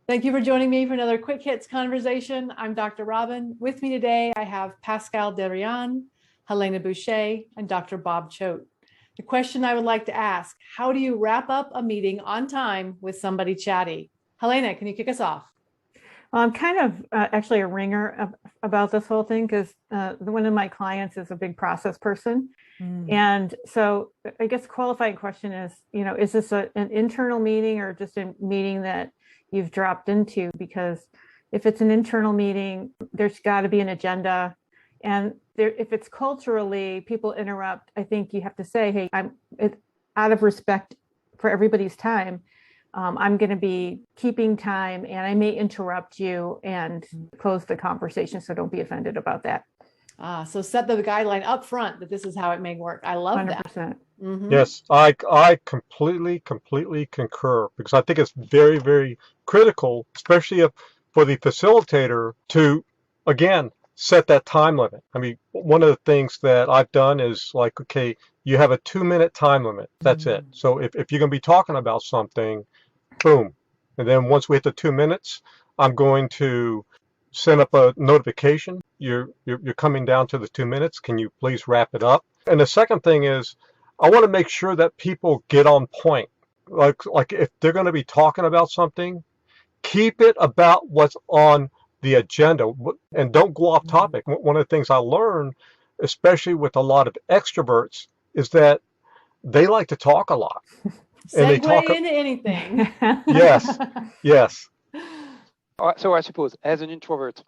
Thank you for joining me for another Quick Hits conversation. I'm Dr. Robyn. With me today, I have Pascal Derrien, Helena Bouchez, and Dr. Bob Choat. The question I would like to ask, how do you wrap up a meeting on time with somebody chatty? Helena, can you kick us off? Well, I'm kind of actually a ringer about this whole thing because one of my clients is a big process person. And so I guess the qualifying question is, is this an internal meeting or just a meeting that you've dropped into? Because if it's an internal meeting, there's got to be an agenda. And if it's culturally, people interrupt, I think you have to say, hey, out of respect for everybody's time, I'm going to be keeping time and I may interrupt you and close the conversation. So don't be offended about that. So set the guideline up front that this is how it may work. I love 100%. that. Yes, I completely concur because I think it's very, very critical, especially for the facilitator to, again, set that time limit. I mean, one of the things that I've done is like, okay, you have a 2-minute time limit. That's it. So if you're going to be talking about something, boom. And then once we hit the 2 minutes, I'm going to send up a notification. You're coming down to the 2 minutes. Can you please wrap it up? And the second thing is, I want to make sure that people get on point. Like if they're going to be talking about something, keep it about what's on the agenda and don't go off topic. One of the things I learned, especially with a lot of extroverts, is that they like to talk a lot. And they talk into anything. Yes. So I suppose as an introvert,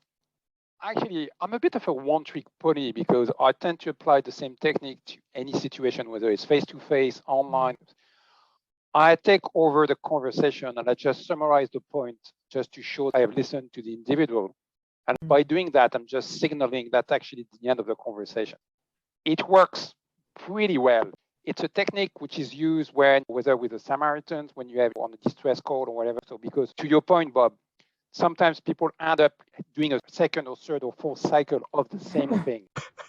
actually, I'm a bit of a one-trick pony because I tend to apply the same technique to any situation, whether it's face-to-face, online. I take over the conversation and I just summarize the point just to show I have listened to the individual. And by doing that, I'm just signaling that actually it's the end of the conversation. It works pretty well. It's a technique which is used whether with the Samaritans, when you have on a distress call or whatever. So because to your point, Bob, sometimes people end up doing a second or third or fourth cycle of the same thing.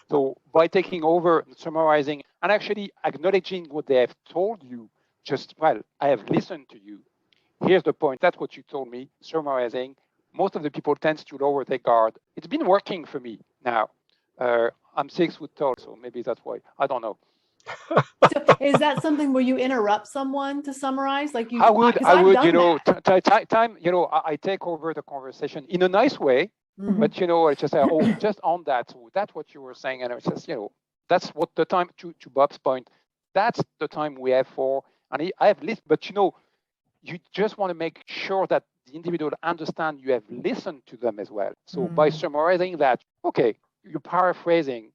So by taking over and summarizing and actually acknowledging what they have told you, I have listened to you. Here's the point. That's what you told me. Summarizing. Most of the people tend to lower their guard. It's been working for me now. I'm 6 foot tall, so maybe that's why. I don't know. So is that something where you interrupt someone to summarize? Like you? I would, time. I take over the conversation in a nice way, but I just say, just on that. So that's what you were saying, and I was just, that's what the time. To Bob's point, that's the time we have for. And I have listened, but you just want to make sure that the individual understand you have listened to them as well. So by summarizing that, okay, you're paraphrasing.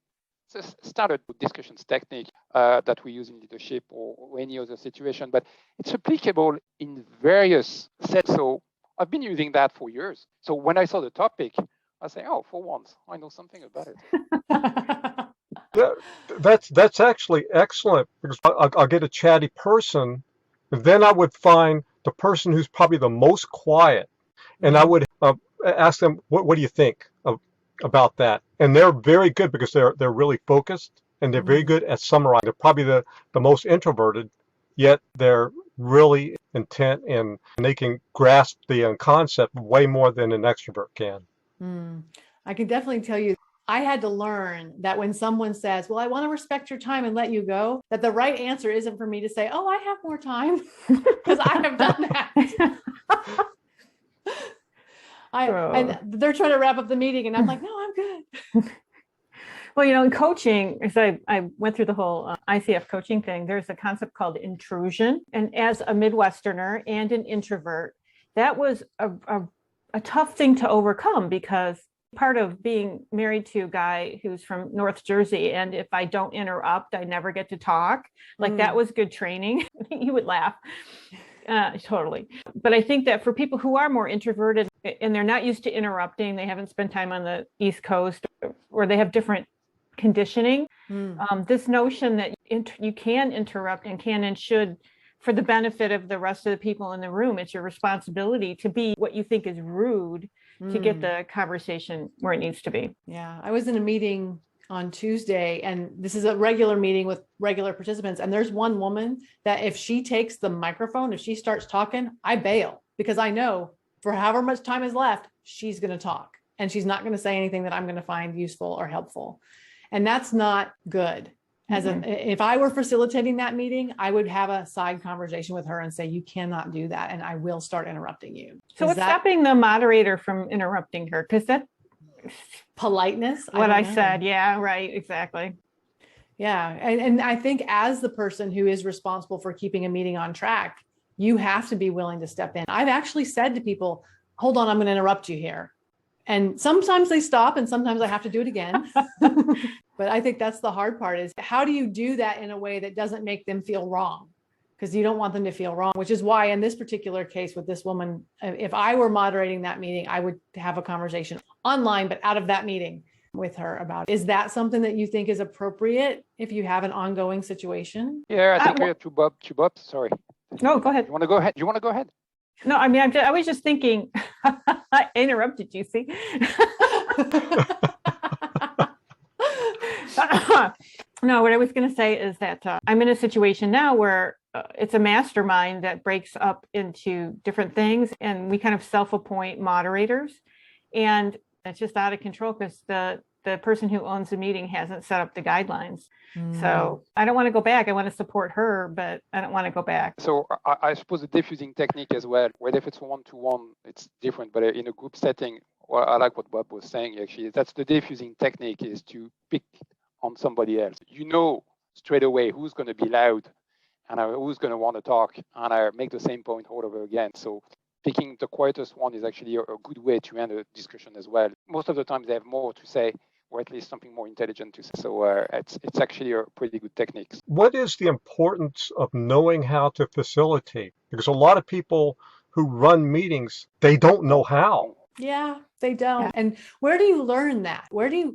It's a standard discussions technique that we use in leadership or any other situation, but it's applicable in various sets. So I've been using that for years. So when I saw the topic, I say, oh, for once, I know something about it. That's actually excellent because I'll get a chatty person, and then I would find the person who's probably the most quiet, and I would ask them, what do you think about that? And they're very good because they're really focused and they're very good at summarizing. They're probably the most introverted, yet they're really intent and they can grasp the concept way more than an extrovert can. I can definitely tell you, I had to learn that when someone says, well, I want to respect your time and let you go, that the right answer isn't for me to say, oh, I have more time, because I have done that. And they're trying to wrap up the meeting and I'm like, no, I'm good. Well, in coaching, as I went through the whole ICF coaching thing, there's a concept called intrusion. And as a Midwesterner and an introvert, that was a tough thing to overcome because part of being married to a guy who's from North Jersey, and if I don't interrupt, I never get to talk. Like that was good training. You would laugh. Totally. But I think that for people who are more introverted and they're not used to interrupting, they haven't spent time on the East Coast, or they have different conditioning, this notion that you can interrupt and can and should for the benefit of the rest of the people in the room. It's your responsibility to be what you think is rude to get the conversation where it needs to be. Yeah. I was in a meeting on Tuesday, and this is a regular meeting with regular participants. And there's one woman that if she takes the microphone, if she starts talking, I bail because I know for however much time is left, she's going to talk and she's not going to say anything that I'm going to find useful or helpful. And that's not good. If I were facilitating that meeting, I would have a side conversation with her and say, you cannot do that. And I will start interrupting you. So what's stopping the moderator from interrupting her? Because that politeness. What I said. Yeah, right. Exactly. Yeah. And I think as the person who is responsible for keeping a meeting on track, you have to be willing to step in. I've actually said to people, hold on, I'm going to interrupt you here. And sometimes they stop and sometimes I have to do it again. But I think that's the hard part, is how do you do that in a way that doesn't make them feel wrong? Because you don't want them to feel wrong, which is why in this particular case with this woman, if I were moderating that meeting, I would have a conversation online, but out of that meeting with her about, is that something that you think is appropriate if you have an ongoing situation? Yeah, I think we have two Bob, sorry. No, go ahead. You want to go ahead? You want to go ahead? No, I mean, I was just thinking, I interrupted you, see? No, what I was going to say is that I'm in a situation now where it's a mastermind that breaks up into different things, and we kind of self-appoint moderators, and it's just out of control because the person who owns the meeting hasn't set up the guidelines. So I don't want to go back. I want to support her, but I don't want to go back. So I suppose the diffusing technique as well, where if it's one-to-one, it's different, but in a group setting, well, I like what Bob was saying, actually. That's the diffusing technique, is to pick on somebody else. You know straight away who's going to be loud and who's going to want to talk, and make the same point all over again. So picking the quietest one is actually a good way to end a discussion as well. Most of the time they have more to say, or at least something more intelligent to say. So it's actually a pretty good technique. What is the importance of knowing how to facilitate? Because a lot of people who run meetings, they don't know how. Yeah, they don't. And where do you learn that?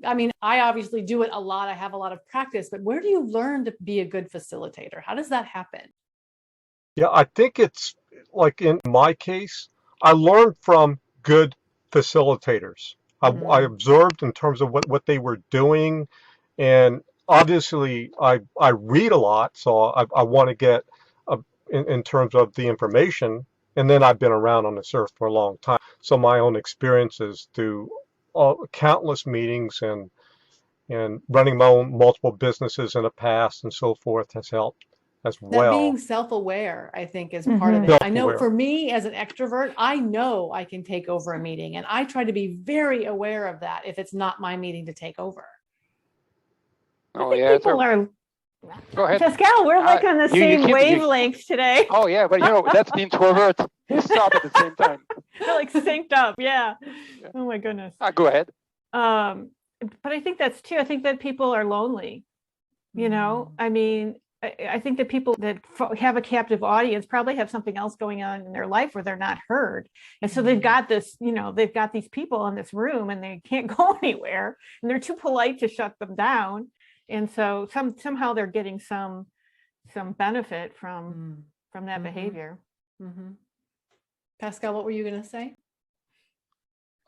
I mean, I obviously do it a lot. I have a lot of practice, but where do you learn to be a good facilitator? How does that happen? Yeah, I think it's like in my case, I learned from good facilitators. I observed in terms of what they were doing, and obviously I read a lot, so I want to get in terms of the information, and then I've been around on this earth for a long time, so my own experiences through countless meetings and running my own multiple businesses in the past and so forth has helped as well. That being self-aware, I think, is part of it. I know for me as an extrovert, I know I can take over a meeting, and I try to be very aware of that if it's not my meeting to take over. Oh, yeah. People are. Go ahead. Pascal, we're like on the same wavelength today. Oh, yeah, but that's the introvert. You stop at the same time. We're like synced up. Yeah. Oh, my goodness. Go ahead. But I think that's too. I think that people are lonely. I mean, I think that people that have a captive audience probably have something else going on in their life where they're not heard. And so they've got this, they've got these people in this room and they can't go anywhere, and they're too polite to shut them down. And so somehow they're getting some benefit from that behavior. Pascal, what were you going to say?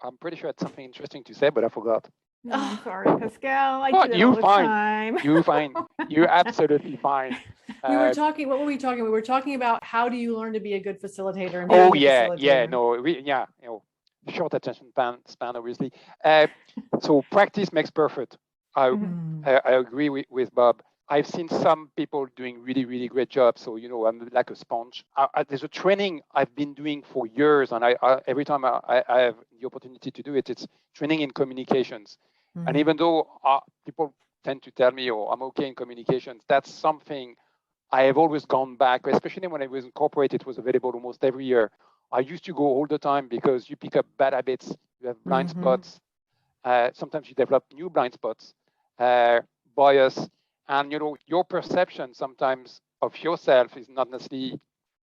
I'm pretty sure I had something interesting to say, but I forgot. No, I'm sorry, Pascal. I do it all the time. You're fine. You're absolutely fine. What were we talking? We were talking about how do you learn to be a good facilitator? And short attention span, obviously. So practice makes perfect. I agree with Bob. I've seen some people doing really, really great jobs. So, I'm like a sponge. There's a training I've been doing for years, and I every time I have the opportunity to do it, it's training in communications. And even though people tend to tell me, I'm okay in communications, that's something I have always gone back, especially when I was in corporate, it was available almost every year. I used to go all the time because you pick up bad habits, you have blind spots. Sometimes you develop new blind spots, bias, and your perception sometimes of yourself is not necessarily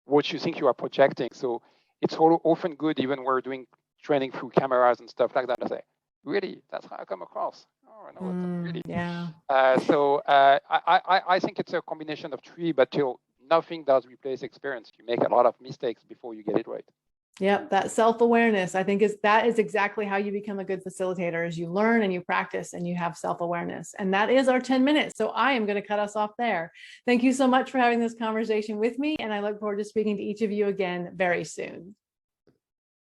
what you think you are projecting. So it's often good, even when we're doing training through cameras and stuff like that, to say, really, that's how I come across. Oh, no, really. Yeah. I think it's a combination of three, but nothing does replace experience. You make a lot of mistakes before you get it right. Yep, that self-awareness, I think that is exactly how you become a good facilitator, is you learn and you practice and you have self-awareness. And that is our 10 minutes. So I am going to cut us off there. Thank you so much for having this conversation with me. And I look forward to speaking to each of you again very soon.